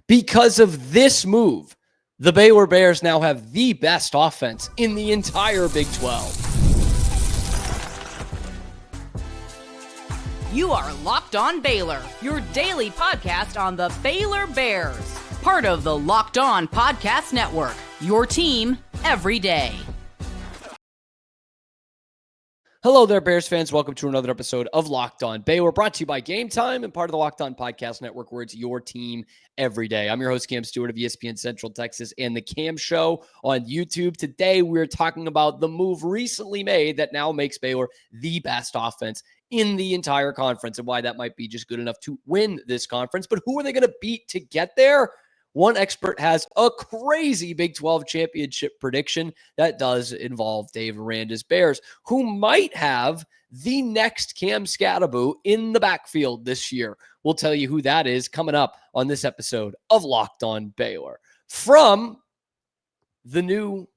Because of this move, the Baylor Bears now have the best offense in the entire Big 12. You are Locked On Baylor, your daily podcast on the Baylor Bears. Part of the Locked On Podcast Network, your team every day. Hello there, Bears fans. Welcome to another episode of Locked On Baylor, brought to you by Game Time and part of the Locked On Podcast Network, where it's your team every day. I'm your host, Cam Stewart of ESPN Central Texas and The Cam Show on YouTube. Today, we're talking about the move recently made that now makes Baylor the best offense in the entire conference and why that might be just good enough to win this conference. But who are they going to beat to get there? One expert has a crazy Big 12 championship prediction that does involve Dave Aranda's Bears, who might have the next Cam Skattebo in the backfield this year. We'll tell you who that is coming up on this episode of Locked On Baylor from the new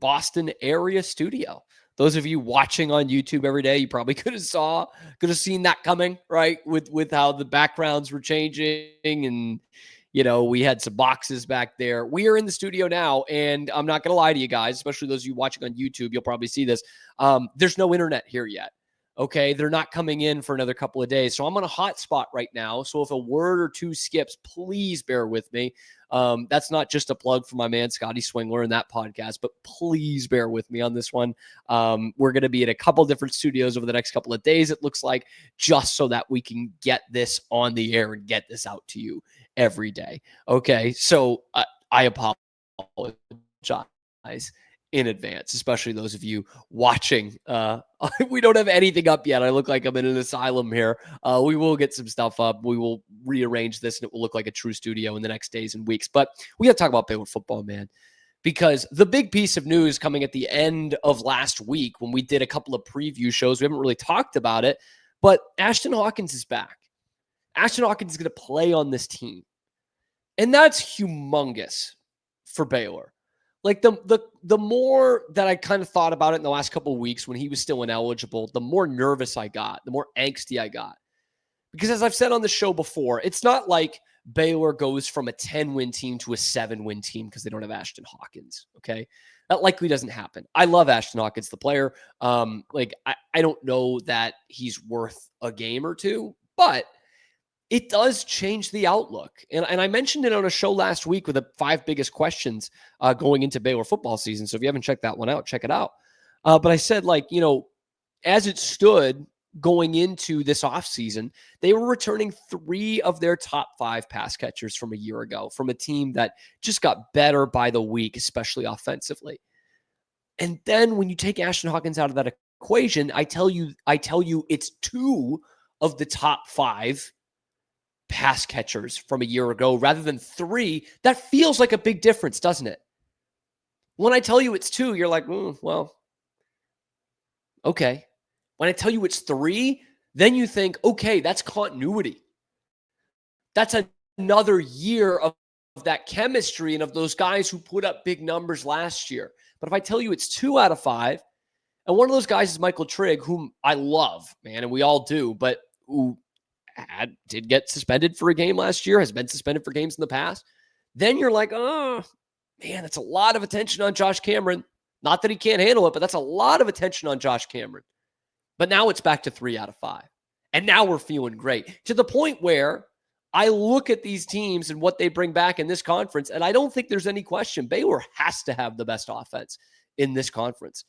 Boston area studio. Those of you watching on YouTube every day, you probably could have seen that coming, right? With how the backgrounds were changing and we had some boxes back there. We are in the studio now, and I'm not going to lie to you guys, especially those of you watching on YouTube. You'll probably see this. There's no internet here yet. Okay, they're not coming in for another couple of days. So I'm on a hotspot right now. So if a word or two skips, please bear with me. That's not just a plug for my man, Scotty Swingler, in that podcast, but please bear with me on this one. We're going to be at a couple different studios over the next couple of days, it looks like, just so that we can get this on the air and get this out to you every day. Okay, so I apologize in advance, especially those of you watching. We don't have anything up yet. I look like I'm in an asylum here. We will get some stuff up. We will rearrange this, and it will look like a true studio in the next days and weeks. But we got to talk about Baylor football, man, because the big piece of news coming at the end of last week when we did a couple of preview shows, we haven't really talked about it, but Ashtyn Hawkins is back. Ashtyn Hawkins is going to play on this team. And that's humongous for Baylor. Like the more that I kind of thought about it in the last couple of weeks when he was still ineligible, the more nervous I got, the more angsty I got. Because as I've said on the show before, it's not like Baylor goes from a 10-win team to a 7-win team because they don't have Ashtyn Hawkins, okay? That likely doesn't happen. I love Ashtyn Hawkins, the player. I don't know that he's worth a game or two, but it does change the outlook. And I mentioned it on a show last week with the 5 biggest questions going into Baylor football season. So if you haven't checked that one out, check it out. But I said, as it stood going into this offseason, they were returning 3 of their top 5 pass catchers from a year ago, from a team that just got better by the week, especially offensively. And then when you take Ashtyn Hawkins out of that equation, I tell you it's 2 of the top 5 pass catchers from a year ago rather than 3. That feels like a big difference, doesn't it? When I tell you it's 2, you're like, well, okay. When I tell you it's 3, then you think, okay, that's continuity. That's another year of that chemistry and of those guys who put up big numbers last year. But if I tell you it's 2 out of 5, and one of those guys is Michael Trigg, whom I love, man, and we all do, but who did get suspended for a game last year, has been suspended for games in the past, then you're like, oh, man, that's a lot of attention on Josh Cameron. Not that he can't handle it, but that's a lot of attention on Josh Cameron. But now it's back to 3 out of 5. And now we're feeling great, to the point where I look at these teams and what they bring back in this conference, and I don't think there's any question Baylor has to have the best offense in this conference.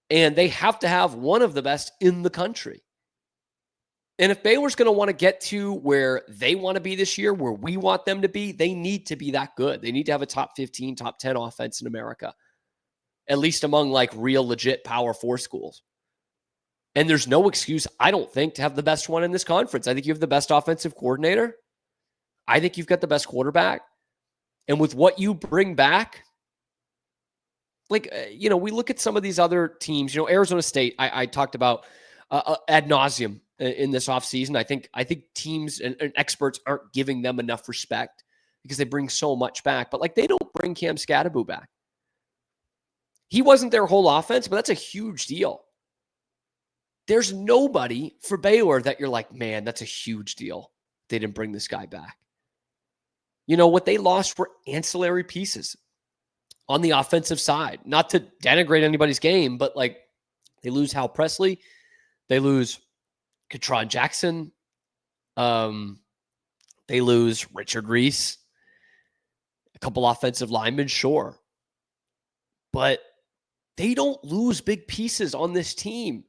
And they have to have one of the best in the country. And if Baylor's going to want to get to where they want to be this year, where we want them to be, they need to be that good. They need to have a top 15, top 10 offense in America, at least among real legit Power 4 schools. And there's no excuse, I don't think, to have the best one in this conference. I think you have the best offensive coordinator. I think you've got the best quarterback. And with what you bring back, we look at some of these other teams, Arizona State, I talked about ad nauseum in this offseason. I think teams and experts aren't giving them enough respect because they bring so much back. But they don't bring Cam Skattebo back. He wasn't their whole offense, but that's a huge deal. There's nobody for Baylor that you're like, man, that's a huge deal. They didn't bring this guy back. What they lost were ancillary pieces on the offensive side. Not to denigrate anybody's game, but they lose Hal Presley. They lose Katron Jackson. They lose Richard Reese. A couple offensive linemen, sure. But they don't lose big pieces on this team.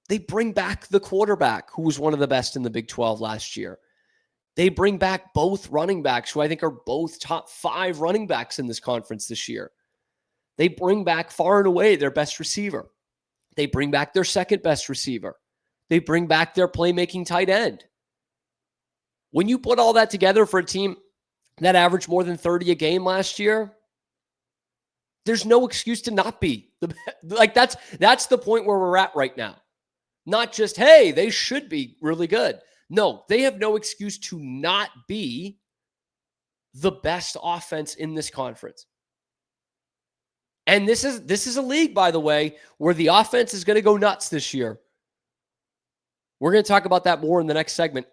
They bring back the quarterback, who was one of the best in the Big 12 last year. They bring back both running backs, who I think are both top 5 running backs in this conference this year. They bring back far and away their best receiver. They bring back their second best receiver. They bring back their playmaking tight end. When you put all that together for a team that averaged more than 30 a game last year, there's no excuse to not be. That's the point where we're at right now. Not just, hey, they should be really good. No, they have no excuse to not be the best offense in this conference. And this is a league, by the way, where the offense is going to go nuts this year. We're going to talk about that more in the next segment.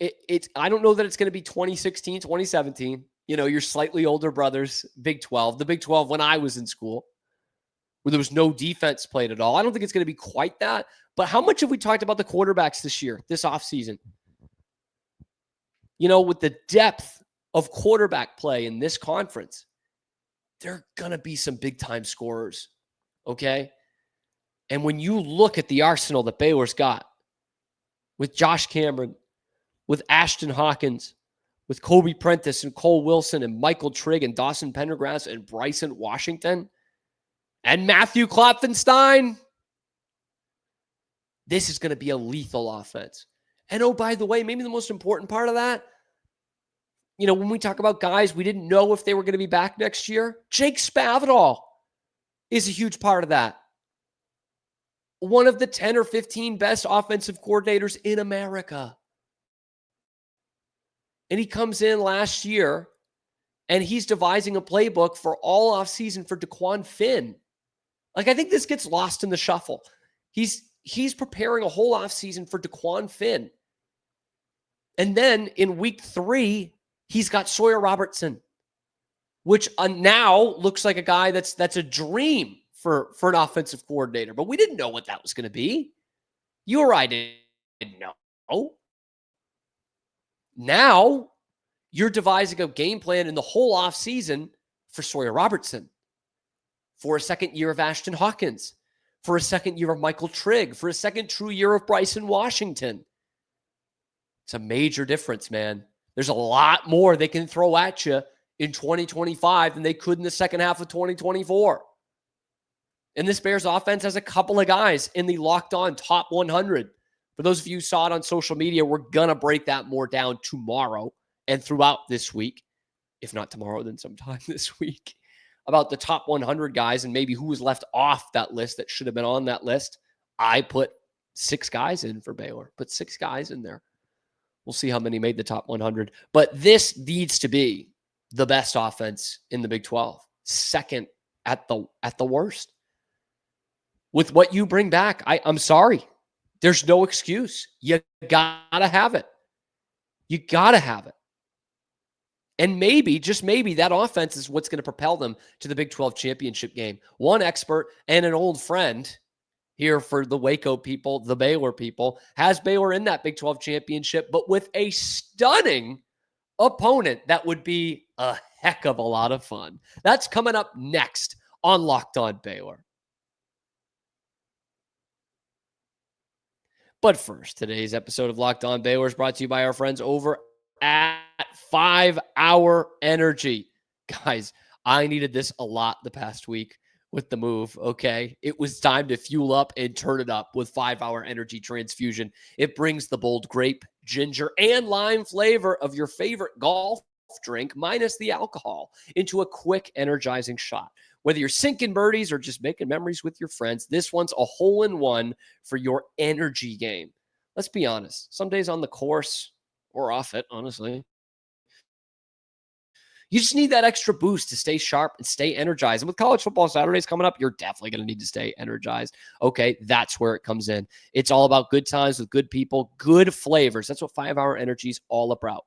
I don't know that it's going to be 2016, 2017. Your slightly older brothers, Big 12. The Big 12 when I was in school, where there was no defense played at all. I don't think it's going to be quite that. But how much have we talked about the quarterbacks this year, this offseason? With the depth of quarterback play in this conference, there are going to be some big-time scorers, okay? And when you look at the arsenal that Baylor's got, with Josh Cameron, with Ashtyn Hawkins, with Kobe Prentice and Cole Wilson and Michael Trigg and Dawson Pendergrass and Bryson Washington and Matthew Klopfenstein, this is going to be a lethal offense. And oh, by the way, maybe the most important part of that, when we talk about guys we didn't know if they were going to be back next year, Jake Spavital is a huge part of that. One of the 10 or 15 best offensive coordinators in America. And he comes in last year and he's devising a playbook for all offseason for DeQuan Finn. I think this gets lost in the shuffle. He's preparing a whole offseason for DeQuan Finn. And then in week 3, he's got Sawyer Robertson, which now looks like a guy that's a dream for an offensive coordinator. But we didn't know what that was going to be. You or I didn't know. Now you're devising a game plan in the whole offseason for Sawyer Robertson, for a second year of Ashtyn Hawkins, for a second year of Michael Trigg, for a second true year of Bryson Washington. It's a major difference, man. There's a lot more they can throw at you in 2025 than they could in the second half of 2024. And this Bears offense has a couple of guys in the locked on top 100. For those of you who saw it on social media, we're going to break that more down tomorrow and throughout this week. If not tomorrow, then sometime this week. About the top 100 guys and maybe who was left off that list that should have been on that list. I put 6 guys in for Baylor. Put 6 guys in there. We'll see how many made the top 100. But this needs to be the best offense in the Big 12. Second at the worst. With what you bring back, I'm sorry. There's no excuse. You gotta have it. You gotta have it. And maybe, just maybe, that offense is what's going to propel them to the Big 12 championship game. One expert and an old friend here for the Waco people, the Baylor people, has Baylor in that Big 12 championship, but with a stunning opponent that would be a heck of a lot of fun. That's coming up next on Locked On Baylor. But first, today's episode of Locked On Baylor is brought to you by our friends over at 5 Hour Energy. Guys, I needed this a lot the past week with the move, okay? It was time to fuel up and turn it up with 5 Hour Energy Transfusion. It brings the bold grape, ginger, and lime flavor of your favorite golf drink, minus the alcohol, into a quick, energizing shot. Whether you're sinking birdies or just making memories with your friends, this one's a hole-in-one for your energy game. Let's be honest. Some days on the course or off it, honestly, You just need that extra boost to stay sharp and stay energized. And with college football Saturdays coming up, you're definitely going to need to stay energized. Okay, that's where it comes in. It's all about good times with good people, good flavors. That's what 5 Hour Energy is all about.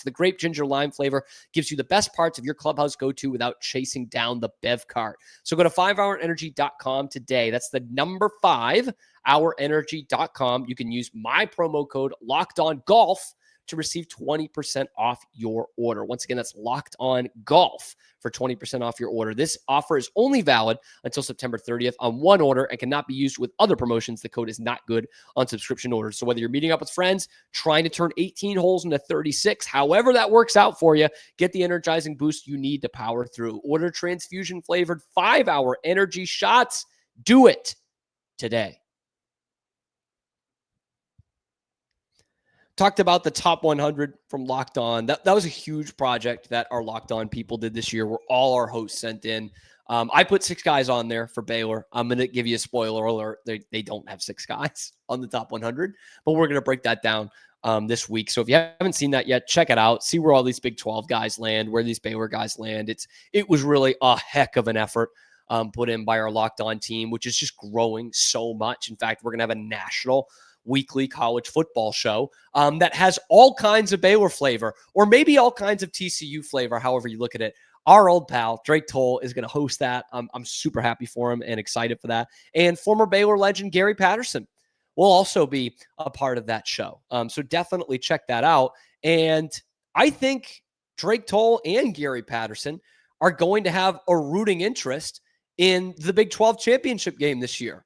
The grape ginger lime flavor gives you the best parts of your clubhouse go-to without chasing down the bev cart. So go to 5hourenergy.com today. That's the number 5hourenergy.com. You can use my promo code LOCKEDONGOLF to receive 20% off your order. Once again, that's Locked On Golf for 20% off your order. This offer is only valid until September 30th on one order and cannot be used with other promotions. The code is not good on subscription orders. So whether you're meeting up with friends, trying to turn 18 holes into 36, however that works out for you, get the energizing boost you need to power through. Order transfusion flavored 5 Hour Energy shots. Do it today. Talked about the top 100 from Locked On. That was a huge project that our Locked On people did this year where all our hosts sent in. I put 6 guys on there for Baylor. I'm going to give you a spoiler alert. They don't have 6 guys on the top 100, but we're going to break that down this week. So if you haven't seen that yet, check it out. See where all these Big 12 guys land, where these Baylor guys land. It was really a heck of an effort put in by our Locked On team, which is just growing so much. In fact, we're going to have a national weekly college football show that has all kinds of Baylor flavor, or maybe all kinds of TCU flavor, however you look at it. Our old pal, Drake Toll, is going to host that. I'm super happy for him and excited for that. And former Baylor legend Gary Patterson will also be a part of that show. So definitely check that out. And I think Drake Toll and Gary Patterson are going to have a rooting interest in the Big 12 championship game this year.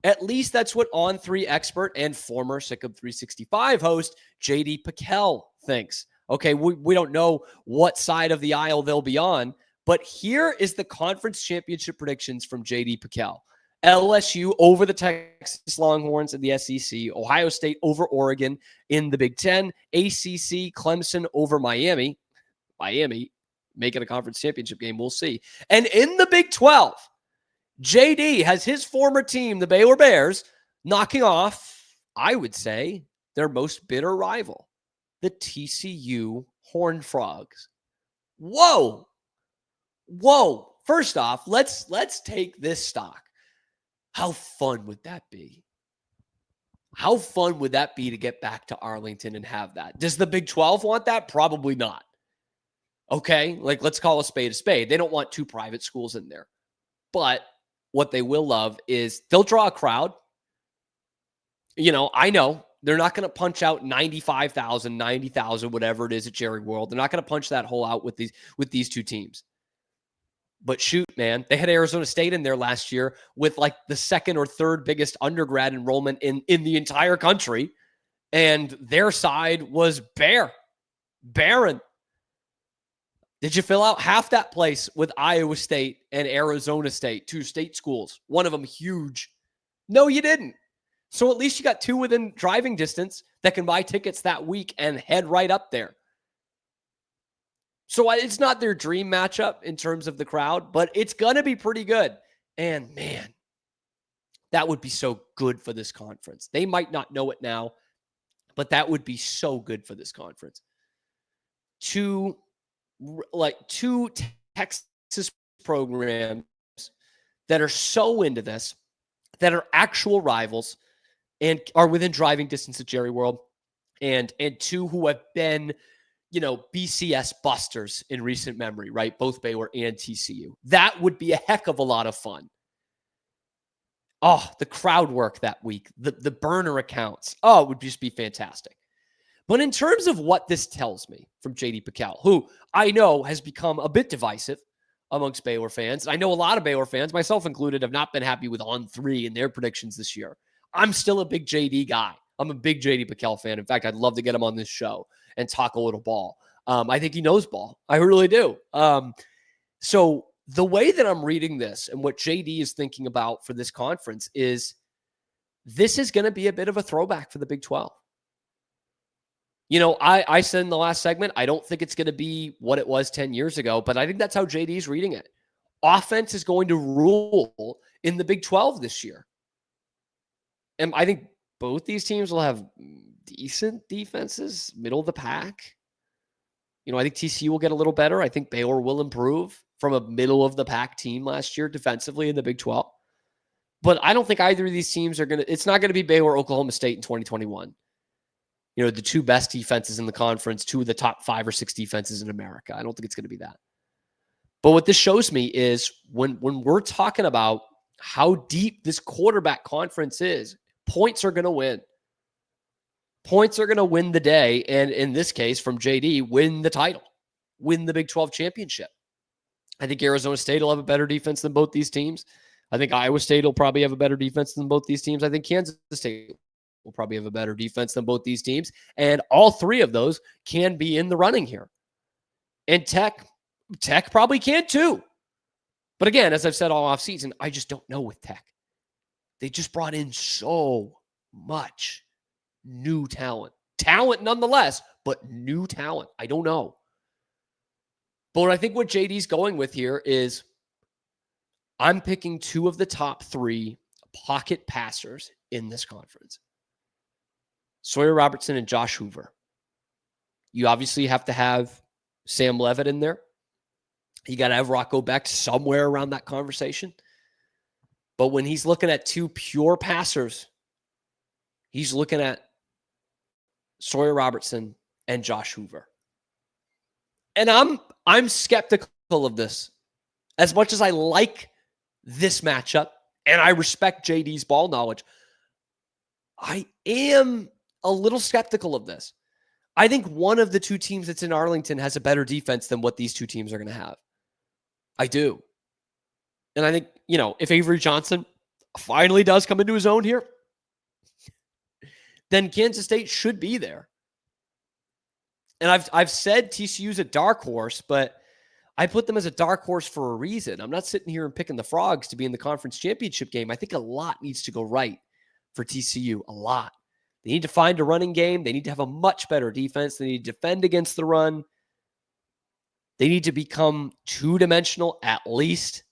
At least that's what On3 expert and former Sikkim 365 host JD Pickell thinks. Okay, we don't know what side of the aisle they'll be on, but here is the conference championship predictions from JD Pickell. LSU over the Texas Longhorns in the SEC, Ohio State over Oregon in the Big Ten, ACC, Clemson over Miami. Miami making a conference championship game, we'll see. And in the Big 12, JD has his former team, the Baylor Bears, knocking off, I would say, their most bitter rival, the TCU Horned Frogs. Whoa. First off, let's take this stock. How fun would that be? How fun would that be to get back to Arlington and have that? Does the Big 12 want that? Probably not. Okay, let's call a spade a spade. They don't want 2 private schools in there. But what they will love is they'll draw a crowd. I know they're not going to punch out 95,000, 90,000, whatever it is at Jerry World. They're not going to punch that hole out with these 2 teams. But shoot, man, they had Arizona State in there last year with like the 2nd or 3rd biggest undergrad enrollment in the entire country. And their side was barren. Did you fill out half that place with Iowa State and Arizona State, 2 state schools, one of them huge? No, you didn't. So at least you got 2 within driving distance that can buy tickets that week and head right up there. So it's not their dream matchup in terms of the crowd, but it's going to be pretty good. And man, that would be so good for this conference. They might not know it now, but that would be so good for this conference. 2 Texas programs that are so into this, that are actual rivals and are within driving distance of Jerry World, and 2 who have been, BCS busters in recent memory, right? Both Baylor and TCU. That would be a heck of a lot of fun. Oh, the crowd work that week, the burner accounts. Oh, it would just be fantastic. But in terms of what this tells me from JD Pickell, who I know has become a bit divisive amongst Baylor fans. I know a lot of Baylor fans, myself included, have not been happy with On3 in their predictions this year. I'm still a big JD guy. I'm a big JD Pickell fan. In fact, I'd love to get him on this show and talk a little ball. I think he knows ball. I really do. So the way that I'm reading this and what JD is thinking about for this conference is this is going to be a bit of a throwback for the Big 12. I said in the last segment, I don't think it's going to be what it was 10 years ago, but I think that's how JD's reading it. Offense is going to rule in the Big 12 this year. And I think both these teams will have decent defenses, middle of the pack. I think TCU will get a little better. I think Baylor will improve from a middle-of-the-pack team last year defensively in the Big 12. But I don't think either of these teams are going to – it's not going to be Baylor, Oklahoma State in 2021. The two best defenses in the conference, two of the top 5 or 6 defenses in America. I don't think it's going to be that. But what this shows me is when we're talking about how deep this quarterback conference is, points are going to win. Points are going to win the day. And in this case, from JD, win the title, win the Big 12 championship. I think Arizona State will have a better defense than both these teams. I think Iowa State will probably have a better defense than both these teams. I think Kansas State will probably have a better defense than both these teams. And all 3 of those can be in the running here. And Tech probably can too. But again, as I've said all offseason, I just don't know with Tech. They just brought in so much new talent. Talent nonetheless, but new talent. I don't know. But I think what JD's going with here is I'm picking 2 of the top 3 pocket passers in this conference. Sawyer Robertson and Josh Hoover. You obviously have to have Sam Levitt in there. You got to have Rocco Beck somewhere around that conversation. But when he's looking at 2 pure passers, he's looking at Sawyer Robertson and Josh Hoover. And I'm skeptical of this. As much as I like this matchup and I respect JD's ball knowledge, I am a little skeptical of this. I think one of the 2 teams that's in Arlington has a better defense than what these 2 teams are going to have. I do. And I think, if Avery Johnson finally does come into his own here, then Kansas State should be there. And I've said TCU's a dark horse, but I put them as a dark horse for a reason. I'm not sitting here and picking the Frogs to be in the conference championship game. I think a lot needs to go right for TCU. A lot. They need to find a running game. They need to have a much better defense. They need to defend against the run. They need to become 2-dimensional at least.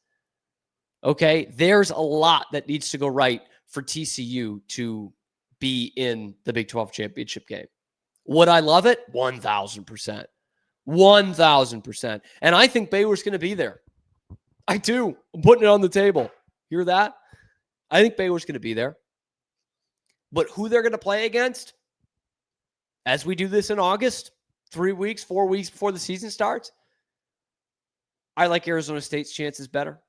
Okay, there's a lot that needs to go right for TCU to be in the Big 12 championship game. Would I love it? 1,000%. 1,000%. And I think Baylor's going to be there. I do. I'm putting it on the table. Hear that? I think Baylor's going to be there. But who they're going to play against, as we do this in August, 3 weeks, 4 weeks before the season starts, I like Arizona State's chances better.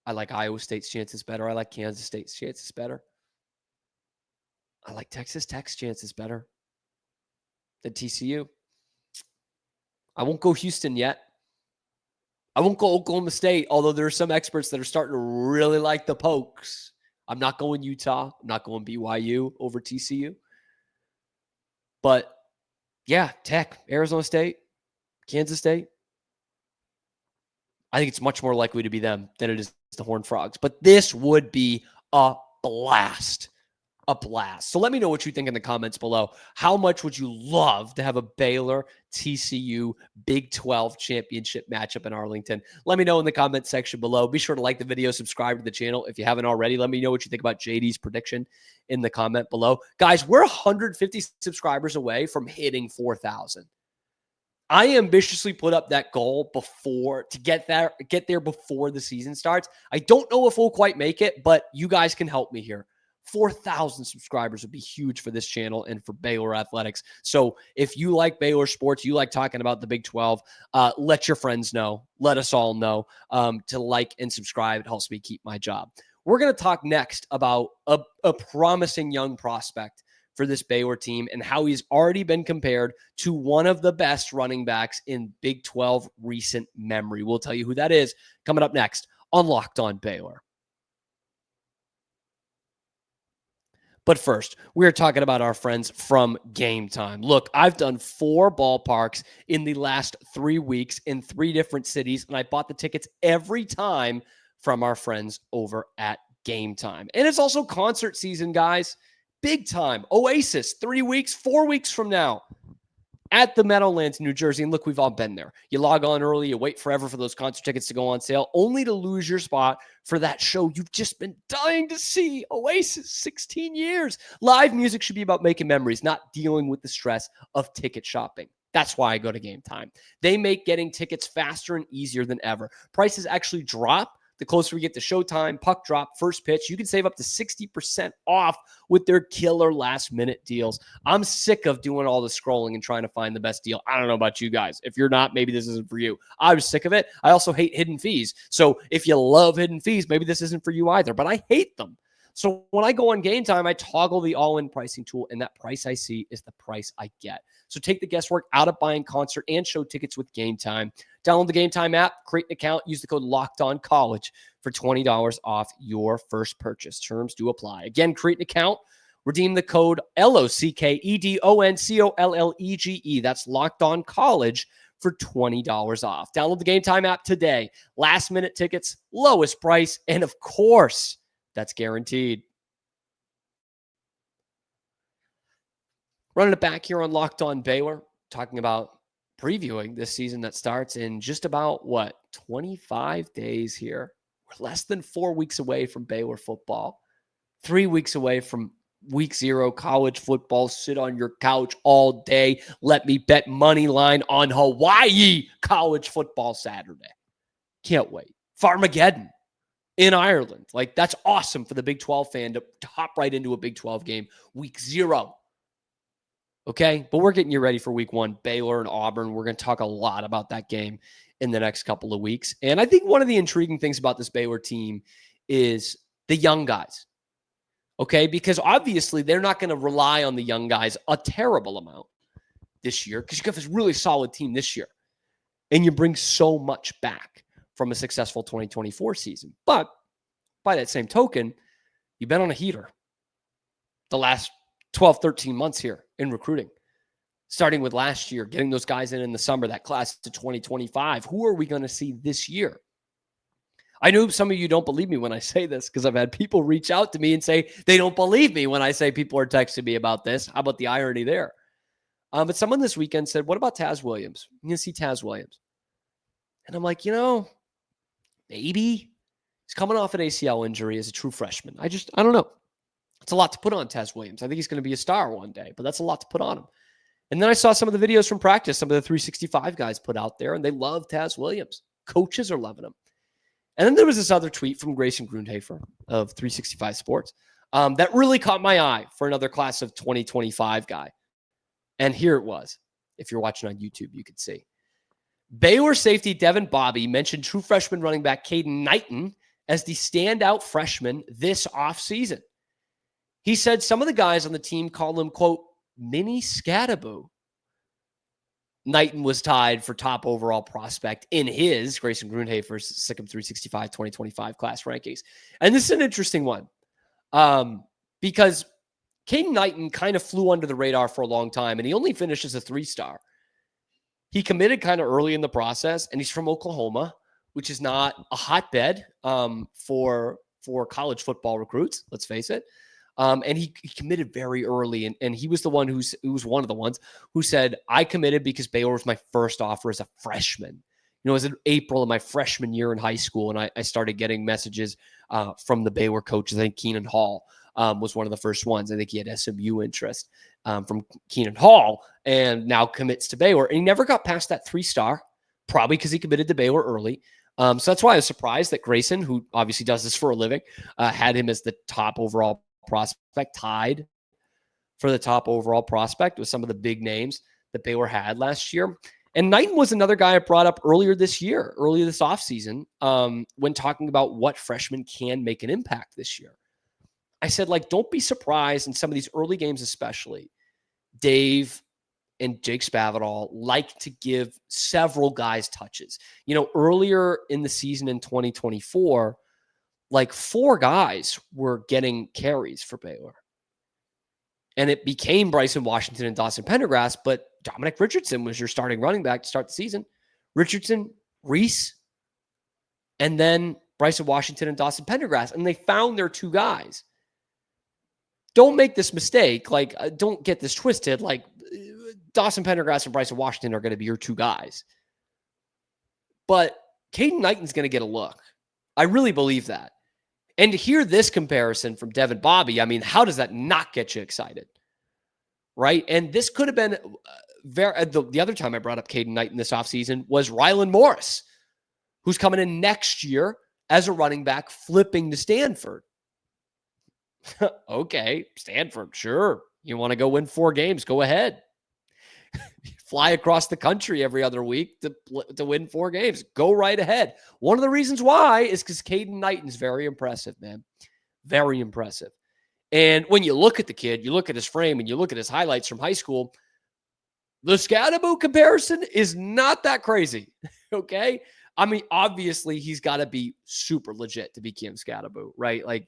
I like Iowa State's chances better. I like Kansas State's chances better. I like Texas Tech's chances better than TCU. I won't go Houston yet. I won't go Oklahoma State, although there are some experts that are starting to really like the Pokes. I'm not going Utah. I'm not going BYU over TCU. But, yeah, Tech, Arizona State, Kansas State. I think it's much more likely to be them than it is the Horned Frogs. But this would be a blast. A blast. So let me know what you think in the comments below. How much would you love to have a Baylor TCU Big 12 championship matchup in Arlington? Let me know in the comment section below. Be sure to like the video, subscribe to the channel if you haven't already. Let me know what you think about JD's prediction in the comment below. Guys, we're 150 subscribers away from hitting 4,000. I ambitiously put up that goal to get there before the season starts. I don't know if we'll quite make it, but you guys can help me here. 4,000 subscribers would be huge for this channel and for Baylor Athletics. So if you like Baylor sports, you like talking about the Big 12, let your friends know. Let us all know to like and subscribe. It helps me keep my job. We're going to talk next about a promising young prospect for this Baylor team and how he's already been compared to one of the best running backs in Big 12 recent memory. We'll tell you who that is coming up next on Locked On Baylor. But first, we're talking about our friends from Game Time. Look, I've done 4 ballparks in the last 3 weeks in 3 different cities, and I bought the tickets every time from our friends over at Game Time. And it's also concert season, guys. Big time. Oasis, 3 weeks, 4 weeks from now at the Meadowlands, New Jersey. And look, we've all been there. You log on early, you wait forever for those concert tickets to go on sale, only to lose your spot for that show you've just been dying to see. Oasis, 16 years. Live music should be about making memories, not dealing with the stress of ticket shopping. That's why I go to Game Time. They make getting tickets faster and easier than ever. Prices actually drop the closer we get to showtime, puck drop, first pitch. You can save up to 60% off with their killer last-minute deals. I'm sick of doing all the scrolling and trying to find the best deal. I don't know about you guys. If you're not, maybe this isn't for you. I was sick of it. I also hate hidden fees. So if you love hidden fees, maybe this isn't for you either, but I hate them. So when I go on Game Time, I toggle the all-in pricing tool, and that price I see is the price I get. So take the guesswork out of buying concert and show tickets with Game Time. Download the Game Time app, create an account, use the code LOCKEDONCollege for $20 off your first purchase. Terms do apply. Again, create an account, redeem the code LOCKEDONCOLLEGE. That's LOCKEDONCollege for $20 off. Download the Game Time app today. Last-minute tickets, lowest price, and of course, that's guaranteed. Running it back here on Locked On Baylor, talking about previewing this season that starts in just about, 25 days here. We're less than 4 weeks away from Baylor football. 3 weeks away from week 0, college football. Sit on your couch all day. Let me bet money line on Hawaii college football Saturday. Can't wait. Farmageddon in Ireland. Like, that's awesome for the Big 12 fan to hop right into a Big 12 game week 0. Okay, but we're getting you ready for week 1, Baylor and Auburn. We're going to talk a lot about that game in the next couple of weeks. And I think one of the intriguing things about this Baylor team is the young guys. Okay, because obviously they're not going to rely on the young guys a terrible amount this year because you have this really solid team this year. And you bring so much back from a successful 2024 season. But by that same token, you've been on a heater the last 12, 13 months here in recruiting, starting with last year, getting those guys in the summer, that class to 2025. Who are we going to see this year? I know some of you don't believe me when I say this because I've had people reach out to me and say they don't believe me when I say people are texting me about this. How about the irony there? But someone this weekend said, what about Taz Williams? You can see Taz Williams. And I'm like, maybe. He's coming off an ACL injury as a true freshman. I don't know. It's a lot to put on Taz Williams. I think he's going to be a star one day, but that's a lot to put on him. And then I saw some of the videos from practice, some of the 365 guys put out there, and they love Taz Williams. Coaches are loving him. And then there was this other tweet from Grayson Grundhoefer of 365 Sports that really caught my eye for another class of 2025 guy. And here it was. If you're watching on YouTube, you could see. Baylor safety Devin Bobby mentioned true freshman running back Caden Knighton as the standout freshman this offseason. He said some of the guys on the team call him, quote, mini Scattaboo. Knighton was tied for top overall prospect in his Grayson Grundhoefer's Sikkim 365 2025 class rankings. And this is an interesting one because Caden Knighton kind of flew under the radar for a long time, and he only finished as a 3-star. He committed kind of early in the process, and he's from Oklahoma, which is not a hotbed for college football recruits, let's face it. And he committed very early, and he was the one who was one of the ones who said, I committed because Baylor was my first offer as a freshman. It was in April of my freshman year in high school, and I started getting messages from the Baylor coaches. I think Keenan Hall was one of the first ones. I think he had SMU interest from Keenan Hall, and now commits to Baylor. And he never got past that 3-star, probably because he committed to Baylor early. So that's why I was surprised that Grayson, who obviously does this for a living, had him as the top overall prospect, tied for the top overall prospect with some of the big names that Baylor had last year. And Knighton was another guy I brought up earlier this offseason, when talking about what freshmen can make an impact this year. I said, don't be surprised in some of these early games, especially. Dave and Jake Spavital like to give several guys touches. Earlier in the season in 2024, 4 guys were getting carries for Baylor. And it became Bryson Washington and Dawson Pendergrass, but Dominic Richardson was your starting running back to start the season. Richardson, Reese, and then Bryson Washington and Dawson Pendergrass. And they found their 2 guys. Don't make this mistake. Don't get this twisted. Dawson Pendergrass and Bryson Washington are going to be your 2 guys. But Caden Knighton's going to get a look. I really believe that. And to hear this comparison from Devin Bobby, how does that not get you excited? Right? And this could have been the other time I brought up Caden Knighton this offseason was Rylan Morris, who's coming in next year as a running back, flipping to Stanford. Okay, Stanford, sure. You want to go win 4 games, go ahead. Fly across the country every other week to win 4 games. Go right ahead. One of the reasons why is because Caden Knighton's very impressive, man. Very impressive. And when you look at the kid, you look at his frame and you look at his highlights from high school, the Scadaboo comparison is not that crazy. Okay? I mean, obviously, he's got to be super legit to be Cam Scadaboo, right? Like,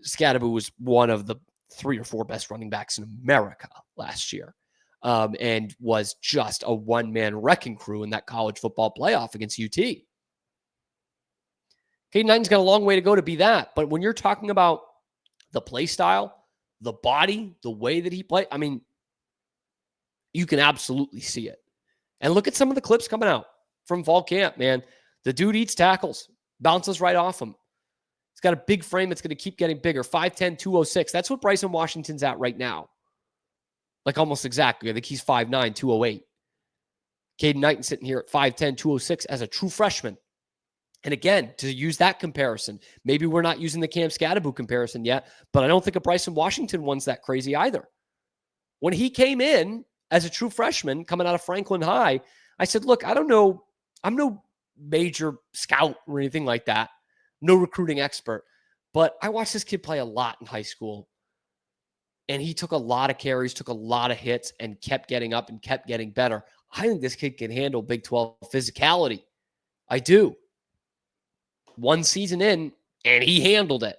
Scadaboo was one of the 3 or 4 best running backs in America last year, and was just a one-man wrecking crew in that college football playoff against UT. Caden Knighton's got a long way to go to be that. But when you're talking about the play style, the body, the way that he played, I mean, you can absolutely see it. And look at some of the clips coming out from fall camp, man. The dude eats tackles, bounces right off him. He's got a big frame that's going to keep getting bigger. 5'10", 206. That's what Bryson Washington's at right now. Like almost exactly. I think he's 5'9", 208. Caden Knighton sitting here at 5'10", 206 as a true freshman. And again, to use that comparison, maybe we're not using the Cam Scadaboo comparison yet, but I don't think a Bryson Washington one's that crazy either. When he came in as a true freshman coming out of Franklin High, I said, look, I don't know. I'm no major scout or anything like that. No recruiting expert, but I watched this kid play a lot in high school, and he took a lot of carries, took a lot of hits, and kept getting up and kept getting better. I think this kid can handle Big 12 physicality. I do. 1 season in, and he handled it.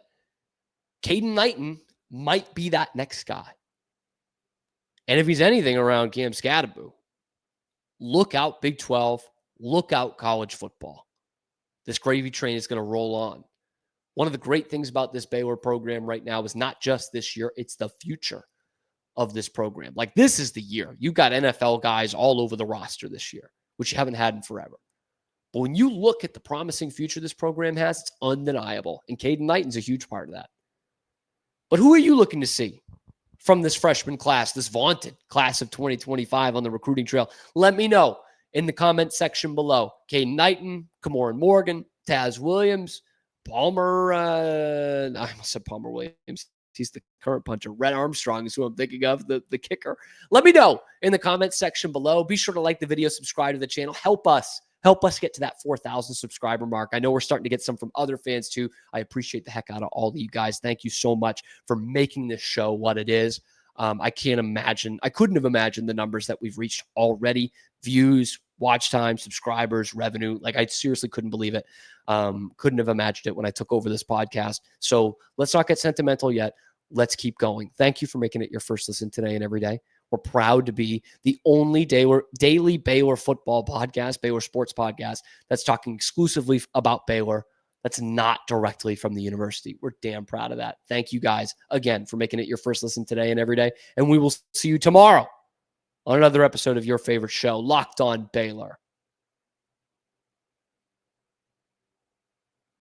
Caden Knighton might be that next guy. And if he's anything around Cam Scadaboo, look out Big 12, look out college football. This gravy train is going to roll on. One of the great things about this Baylor program right now is not just this year, it's the future of this program. Like, this is the year. You got NFL guys all over the roster this year, which you haven't had in forever. But when you look at the promising future this program has, it's undeniable. And Caden Knighton's a huge part of that. But who are you looking to see from this freshman class, this vaunted class of 2025 on the recruiting trail? Let me know in the comment section below. Caden Knighton, Camoran Morgan, Taz Williams, Palmer, I almost said Palmer Williams. He's the current puncher. Red Armstrong is who I'm thinking of, the kicker. Let me know in the comment section below. Be sure to like the video, subscribe to the channel. Help us get to that 4,000 subscriber mark. I know we're starting to get some from other fans too. I appreciate the heck out of all of you guys. Thank you so much for making this show what it is. I couldn't have imagined the numbers that we've reached already. Views, watch time, subscribers, revenue. Like, I seriously couldn't believe it. Couldn't have imagined it when I took over this podcast. So let's not get sentimental yet. Let's keep going. Thank you for making it your first listen today and every day. We're proud to be the only daily Baylor football podcast, Baylor sports podcast, that's talking exclusively about Baylor. That's not directly from the university. We're damn proud of that. Thank you guys again for making it your first listen today and every day. And we will see you tomorrow on another episode of your favorite show, Locked On Baylor.